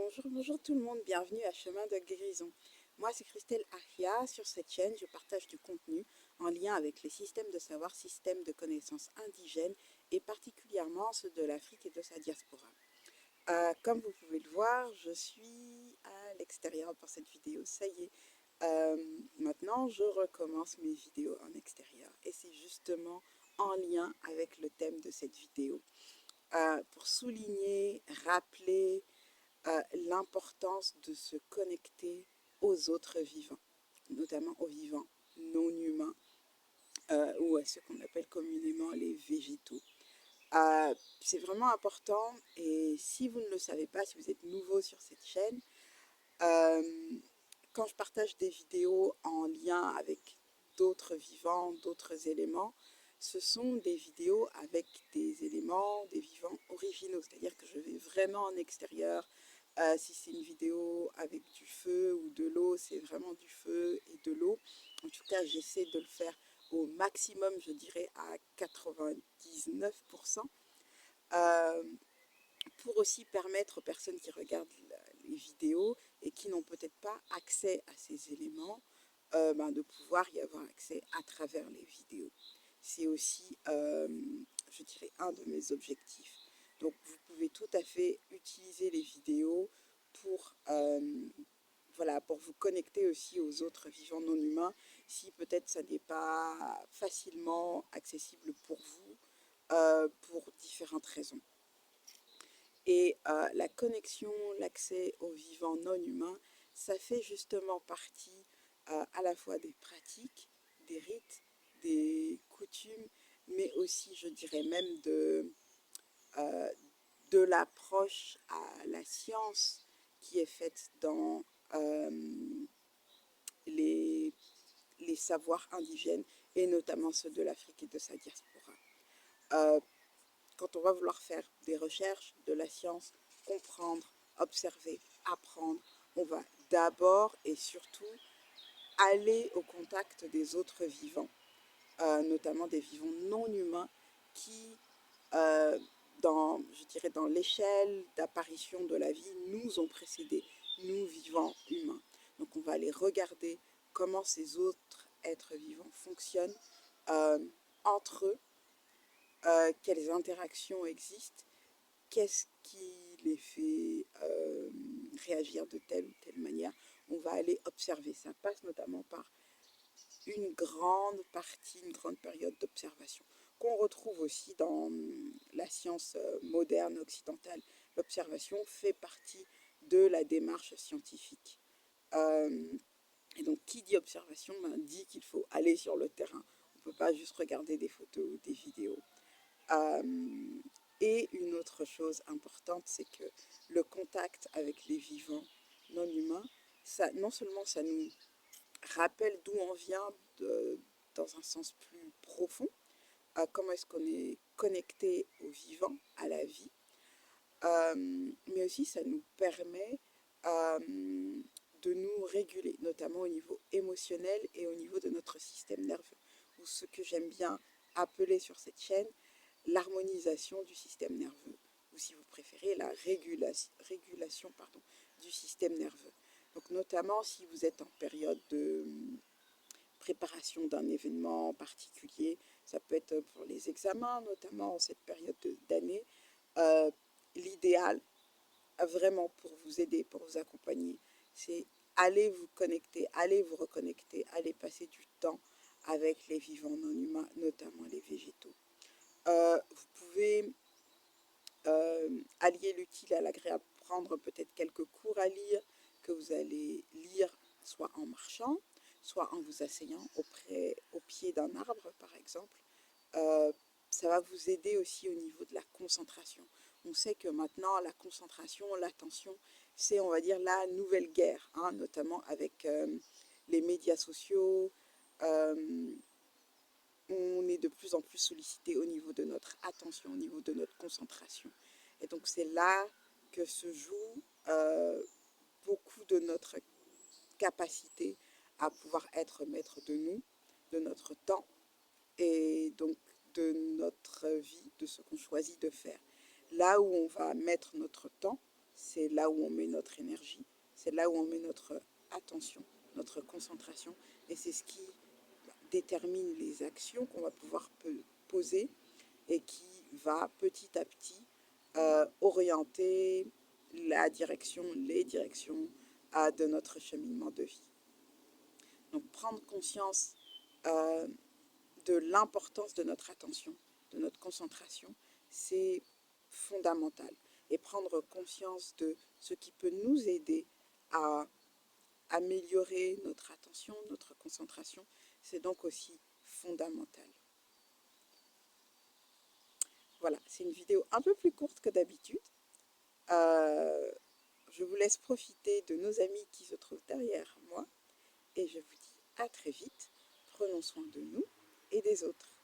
Bonjour tout le monde, bienvenue à Chemin de Guérison. Moi c'est Christelle Aria, sur cette chaîne je partage du contenu en lien avec les systèmes de savoir, systèmes de connaissances indigènes et particulièrement ceux de l'Afrique et de sa diaspora. Comme vous pouvez le voir, je suis à l'extérieur pour cette vidéo, ça y est. Maintenant je recommence mes vidéos en extérieur et c'est justement en lien avec le thème de cette vidéo. Pour souligner, rappeler l'importance de se connecter aux autres vivants, notamment aux vivants non humains ou à ceux qu'on appelle communément les végétaux. C'est vraiment important et si vous ne le savez pas, si vous êtes nouveau sur cette chaîne, euh, quand je partage des vidéos en lien avec d'autres vivants, d'autres éléments, ce sont des vidéos avec des éléments, des vivants originaux, c'est-à-dire que je vais vraiment en extérieur. Si c'est une vidéo avec du feu ou de l'eau, c'est vraiment du feu et de l'eau. En tout cas, j'essaie de le faire au maximum, je dirais à 99%, euh, pour aussi permettre aux personnes qui regardent les vidéos et qui n'ont peut-être pas accès à ces éléments, de pouvoir y avoir accès à travers les vidéos. C'est aussi, je dirais, un de mes objectifs. Donc, vous pouvez tout à fait utiliser les vidéos pour, voilà, pour vous connecter aussi aux autres vivants non humains, si peut-être ça n'est pas facilement accessible pour vous, pour différentes raisons. Et la connexion, l'accès aux vivants non humains, ça fait justement partie à la fois des pratiques, des rites, des coutumes, mais aussi, je dirais même, euh, de l'approche à la science qui est faite dans les, les savoirs indigènes, et notamment ceux de l'Afrique et de sa diaspora. Euh, Quand on va vouloir faire des recherches, de la science, comprendre, observer, apprendre, on va d'abord et surtout aller au contact des autres vivants, notamment des vivants non humains qui, euh, je dirais, dans l'échelle d'apparition de la vie, nous ont précédés, nous vivants humains. Donc on va aller regarder comment ces autres êtres vivants fonctionnent euh, entre eux, quelles interactions existent, qu'est-ce qui les fait réagir de telle ou telle manière. On va aller observer. Ça passe notamment par une grande partie, une grande période d'observation, qu'on retrouve aussi dans la science moderne occidentale. L'observation fait partie de la démarche scientifique. Euh, et donc, qui dit observation dit qu'il faut aller sur le terrain. On ne peut pas juste regarder des photos ou des vidéos. Euh, et une autre chose importante, c'est que le contact avec les vivants non humains, ça, non seulement ça nous rappelle d'où on vient dans un sens plus profond, comment est-ce qu'on est connecté au vivant, à la vie, mais aussi ça nous permet de nous réguler, notamment au niveau émotionnel et au niveau de notre système nerveux, ou ce que j'aime bien appeler sur cette chaîne l'harmonisation du système nerveux, ou si vous préférez, la régulation pardon, du système nerveux. Donc notamment si vous êtes en période de préparation d'un événement particulier, ça peut être pour les examens, notamment en cette période d'année, euh, l'idéal, vraiment pour vous aider, pour vous accompagner, c'est aller vous connecter, aller vous reconnecter, aller passer du temps avec les vivants non humains, notamment les végétaux. Vous pouvez allier l'utile à l'agréable, prendre peut-être quelques cours à lire que vous allez lire soit en marchant, soit en vous asseyant au pied d'un arbre, par exemple. Euh, Ça va vous aider aussi au niveau de la concentration. On sait que maintenant, la concentration, l'attention, c'est, on va dire, la nouvelle guerre, hein, notamment avec les médias sociaux. Euh, on est de plus en plus sollicité au niveau de notre attention, au niveau de notre concentration. Et donc c'est là que se joue beaucoup de notre capacité à pouvoir être maître de nous, de notre temps et donc de notre vie, de ce qu'on choisit de faire. Là où on va mettre notre temps, c'est là où on met notre énergie, c'est là où on met notre attention, notre concentration, et c'est ce qui détermine les actions qu'on va pouvoir poser et qui va petit à petit orienter la direction, les directions de notre cheminement de vie. Donc prendre conscience euh, de l'importance de notre attention, de notre concentration, c'est fondamental. Et prendre conscience de ce qui peut nous aider à améliorer notre attention, notre concentration, c'est donc aussi fondamental. Voilà, c'est une vidéo un peu plus courte que d'habitude. Je vous laisse profiter de nos amis qui se trouvent derrière moi et je vous dis à très vite. Prenons soin de nous et des autres.